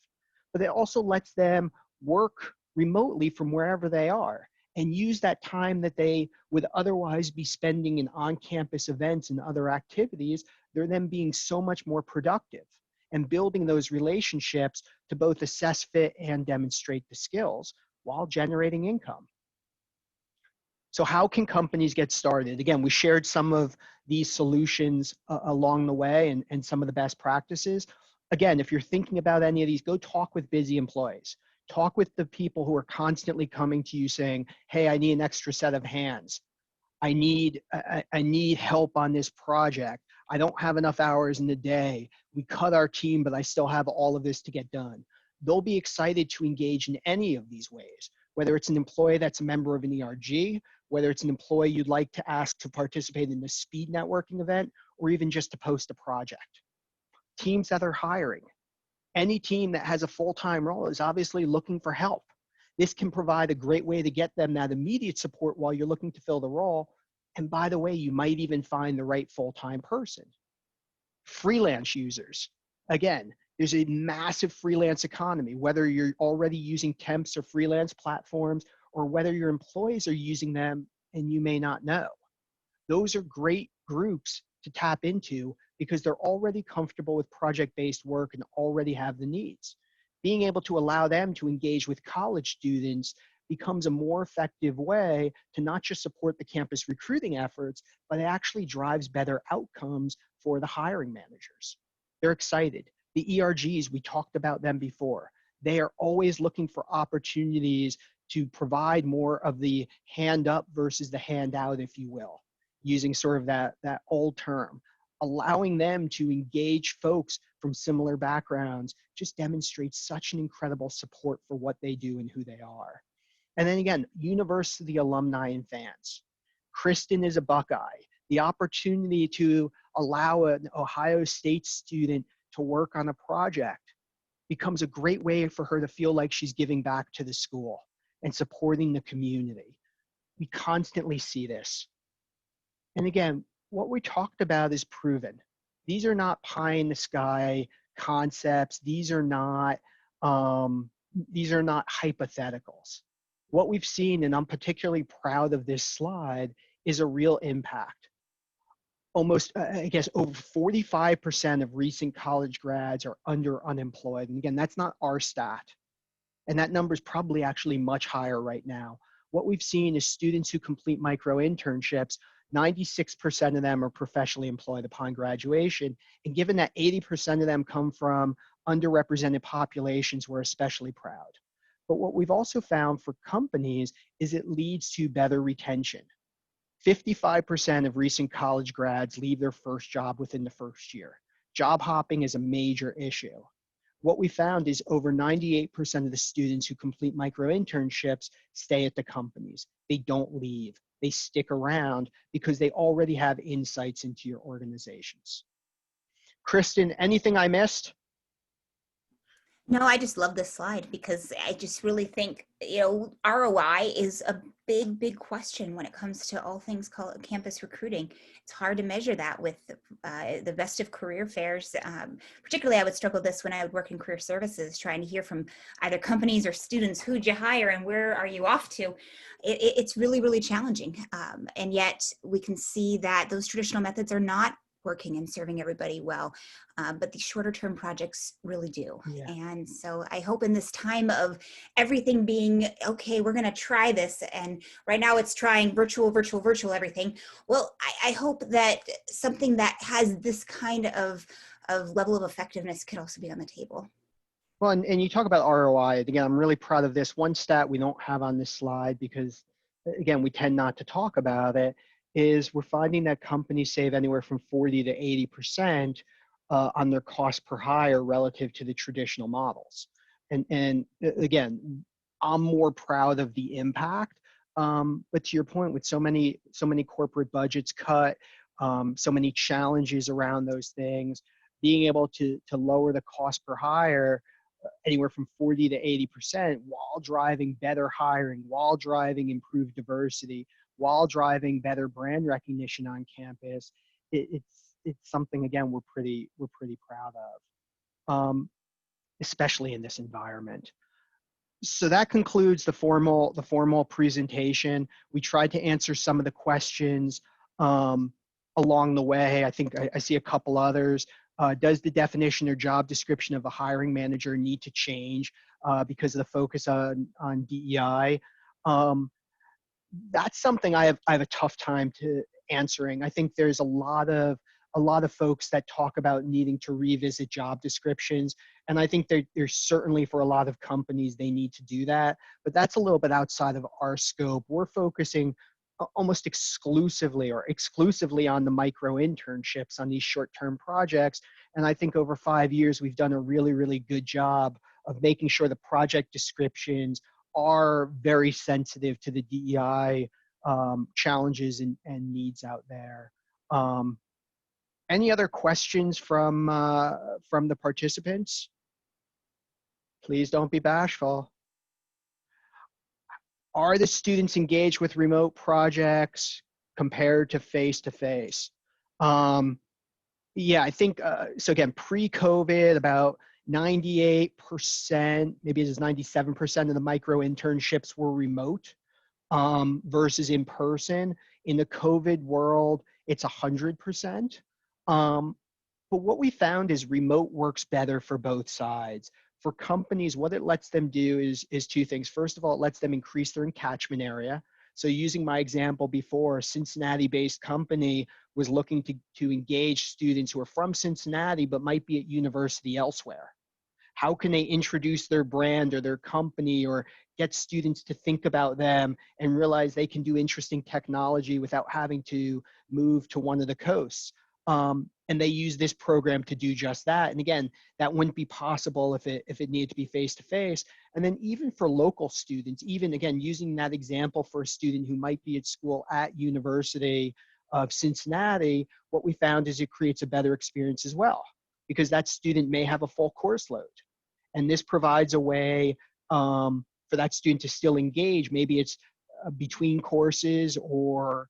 But it also lets them work remotely from wherever they are and use that time that they would otherwise be spending in on-campus events and other activities. They're then being so much more productive and building those relationships to both assess fit and demonstrate the skills while generating income. So how can companies get started? Again, we shared some of these solutions along the way and some of the best practices. Again, if you're thinking about any of these, go talk with busy employees. Talk with the people who are constantly coming to you saying, hey, I need an extra set of hands. I need help on this project. I don't have enough hours in the day. We cut our team, but I still have all of this to get done. They'll be excited to engage in any of these ways, whether it's an employee that's a member of an ERG, whether it's an employee you'd like to ask to participate in a speed networking event, or even just to post a project. Teams that are hiring. Any team that has a full-time role is obviously looking for help. This can provide a great way to get them that immediate support while you're looking to fill the role. And by the way, you might even find the right full-time person. Freelance users. Again, there's a massive freelance economy, whether you're already using temps or freelance platforms, or whether your employees are using them and you may not know. Those are great groups to tap into because they're already comfortable with project-based work and already have the needs. Being able to allow them to engage with college students becomes a more effective way to not just support the campus recruiting efforts, but it actually drives better outcomes for the hiring managers. They're excited. The ERGs, we talked about them before. They are always looking for opportunities to provide more of the hand up versus the handout, if you will, using sort of that old term. Allowing them to engage folks from similar backgrounds just demonstrates such an incredible support for what they do and who they are. And then again, university alumni and fans. Kristin is a Buckeye. The opportunity to allow an Ohio State student to work on a project becomes a great way for her to feel like she's giving back to the school and supporting the community. We constantly see this. And again, what we talked about is proven. These are not pie in the sky concepts. These are not hypotheticals. What we've seen, and I'm particularly proud of this slide, is a real impact. Almost, I guess, over 45% of recent college grads are unemployed. And again, that's not our stat. And that number is probably actually much higher right now. What we've seen is students who complete micro internships, 96% of them are professionally employed upon graduation. And given that 80% of them come from underrepresented populations, we're especially proud. But what we've also found for companies is it leads to better retention. 55% of recent college grads leave their first job within the first year. Job hopping is a major issue. What we found is over 98% of the students who complete micro internships stay at the companies. They don't leave. They stick around because they already have insights into your organizations. Kristin, anything I missed? No, I just love this slide because I just really think, ROI is a big, big question when it comes to all things called campus recruiting. It's hard to measure that with the best of career fairs. Particularly, I would struggle this when I would work in career services, trying to hear from either companies or students, who'd you hire and where are you off to? It's really, really challenging. And yet we can see that those traditional methods are not working and serving everybody well. But these shorter term projects really do. Yeah. And so I hope in this time of everything being, okay, we're going to try this. And right now it's trying virtual everything. Well, I hope that something that has this kind of level of effectiveness could also be on the table. Well, and you talk about ROI. Again, I'm really proud of this. One stat we don't have on this slide because, again, we tend not to talk about it, is we're finding that companies save anywhere from 40 to 80% on their cost per hire relative to the traditional models. And again, I'm more proud of the impact. But to your point, with so many corporate budgets cut, so many challenges around those things, being able to lower the cost per hire anywhere from 40 to 80% while driving better hiring, while driving improved diversity, while driving better brand recognition on campus, it's something, again, we're pretty proud of, especially in this environment. So that concludes the formal presentation. We tried to answer some of the questions along the way. I think I see a couple others. Does the definition or job description of a hiring manager need to change because of the focus on DEI? That's something I have a tough time to answering. I think there's a lot of folks that talk about needing to revisit job descriptions, and I think there's certainly, for a lot of companies, they need to do that, but that's a little bit outside of our scope. We're focusing almost exclusively on the micro internships, on these short-term projects, and I think over 5 years we've done a really good job of making sure the project descriptions are very sensitive to the DEI challenges and needs out there. Any other questions from the participants? Please don't be bashful. Are the students engaged with remote projects compared to face-to-face? Yeah, I think, so again, pre-COVID, about 98%, maybe it is 97% of the micro internships were remote versus in person. In the COVID world, it's 100%. But what we found is remote works better for both sides. For companies, what it lets them do is two things. First of all, it lets them increase their catchment area. So using my example before, a Cincinnati-based company was looking to engage students who are from Cincinnati but might be at university elsewhere. How can they introduce their brand or their company or get students to think about them and realize they can do interesting technology without having to move to one of the coasts? And they use this program to do just that. And again, that wouldn't be possible if it needed to be face-to-face. And then even for local students, even again, using that example for a student who might be at school at University of Cincinnati, what we found is it creates a better experience as well, because that student may have a full course load. And this provides a way for that student to still engage. Maybe it's between courses or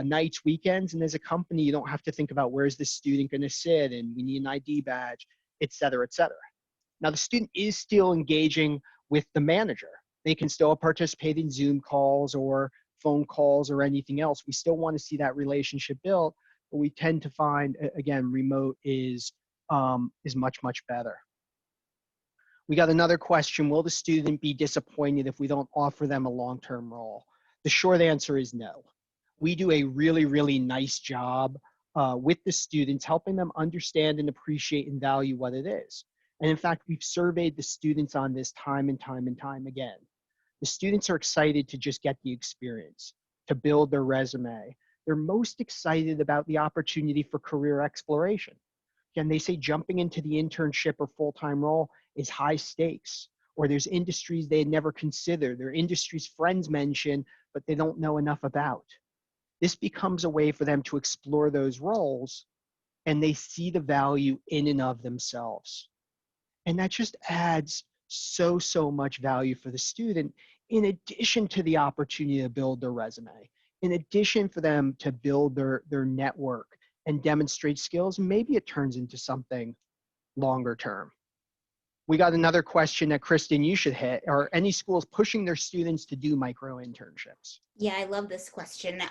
nights, weekends, and as a company, you don't have to think about where's this student going to sit and we need an ID badge. et cetera, et cetera. Now, the student is still engaging with the manager. They can still participate in Zoom calls or phone calls or anything else. We still want to see that relationship built, but we tend to find, again, remote is much, much better. We got another question. Will the student be disappointed if we don't offer them a long-term role? The short answer is no. We do a really, really nice job with the students, helping them understand and appreciate and value what it is. And in fact, we've surveyed the students on this time and time and time again. The students are excited to just get the experience, to build their resume. They're most excited about the opportunity for career exploration. Again, they say jumping into the internship or full-time role is high stakes, or there's industries they had never considered. There are industries friends mention, but they don't know enough about. This becomes a way for them to explore those roles, and they see the value in and of themselves. And that just adds so, so much value for the student, in addition to the opportunity to build their resume, in addition for them to build their network and demonstrate skills. Maybe it turns into something longer term. We got another question that Kristin, you should hit. Are any schools pushing their students to do micro internships? Yeah, I love this question.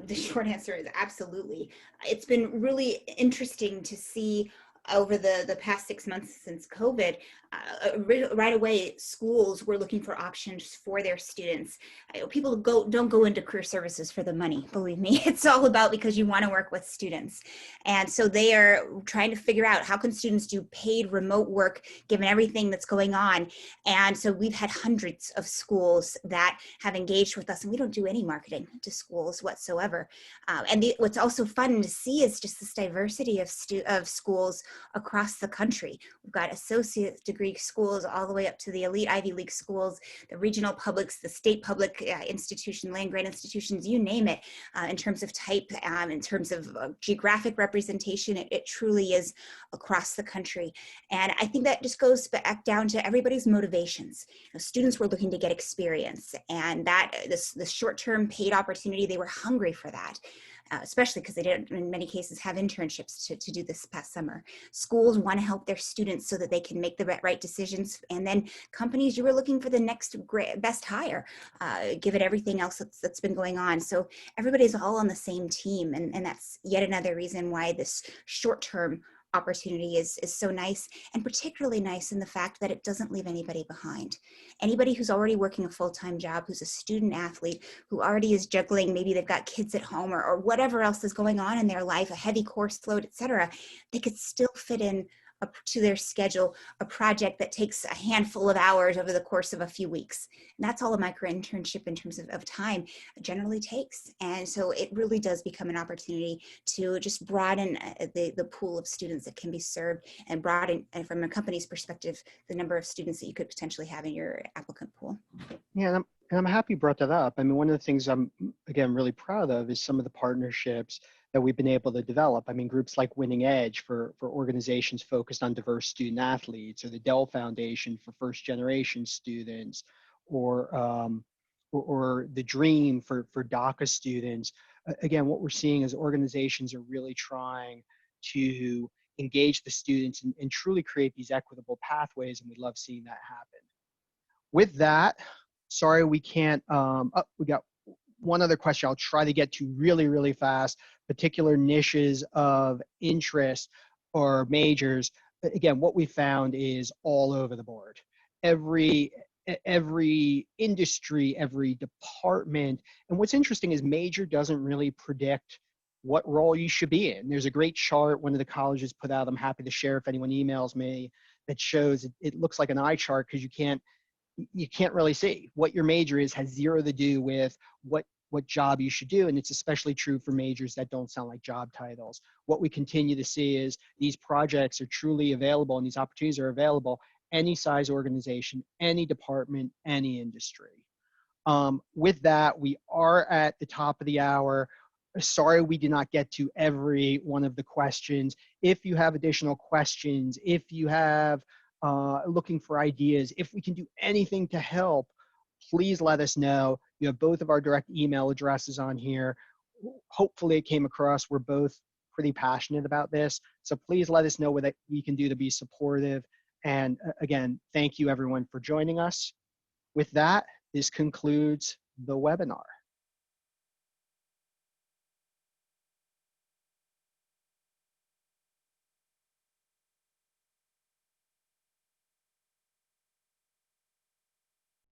The short answer is absolutely. It's been really interesting to see over the past 6 months since COVID. Right away, schools were looking for options for their students. People don't go into career services for the money, believe me. It's all about because you want to work with students. And so they are trying to figure out how can students do paid remote work given everything that's going on. And so we've had hundreds of schools that have engaged with us, and we don't do any marketing to schools whatsoever. What's also fun to see is just this diversity of schools across the country. We've got associate degree schools all the way up to the elite Ivy League schools, the regional publics, the state public institution, land grant institutions, you name it, in terms of type, in terms of geographic representation. It truly is across the country. And I think that just goes back down to everybody's motivations. Students were looking to get experience, and that this short-term paid opportunity, they were hungry for that. Especially because they didn't, in many cases, have internships to do this past summer. Schools want to help their students so that they can make the right decisions. And then companies, you were looking for the next best hire, given everything else that's been going on. So everybody's all on the same team. And that's yet another reason why this short-term opportunity is so nice, and particularly nice in the fact that it doesn't leave anybody behind. Anybody who's already working a full-time job, who's a student athlete, who already is juggling, maybe they've got kids at home or whatever else is going on in their life, a heavy course load, etc., they could still fit in to their schedule a project that takes a handful of hours over the course of a few weeks. And that's all a micro internship in terms of time generally takes. And so it really does become an opportunity to just broaden the pool of students that can be served, and broaden, and from a company's perspective, the number of students that you could potentially have in your applicant pool. Yeah, and I'm happy you brought that up. I mean, one of the things I'm, again, really proud of is some of the partnerships that we've been able to develop. I mean, groups like Winning Edge for organizations focused on diverse student athletes, or the Dell Foundation for first generation students, or the Dream for DACA students. Again, what we're seeing is organizations are really trying to engage the students and truly create these equitable pathways, and we love seeing that happen. With that, sorry we can't, we got one other question I'll try to get to really, really fast. Particular niches of interest or majors. Again, what we found is all over the board. Every industry, every department. And what's interesting is major doesn't really predict what role you should be in. There's a great chart one of the colleges put out, I'm happy to share if anyone emails me, that shows it looks like an eye chart, because you can't really see what your major is, has zero to do with what job you should do. And it's especially true for majors that don't sound like job titles. What we continue to see is these projects are truly available, and these opportunities are available any size organization, any department, any industry. With that, we are at the top of the hour. Sorry we did not get to every one of the questions. If you have additional questions, if you have looking for ideas, if we can do anything to help, please let us know. You have both of our direct email addresses on here. Hopefully it came across. We're both pretty passionate about this. So please let us know what we can do to be supportive. And again, thank you everyone for joining us. With that, this concludes the webinar.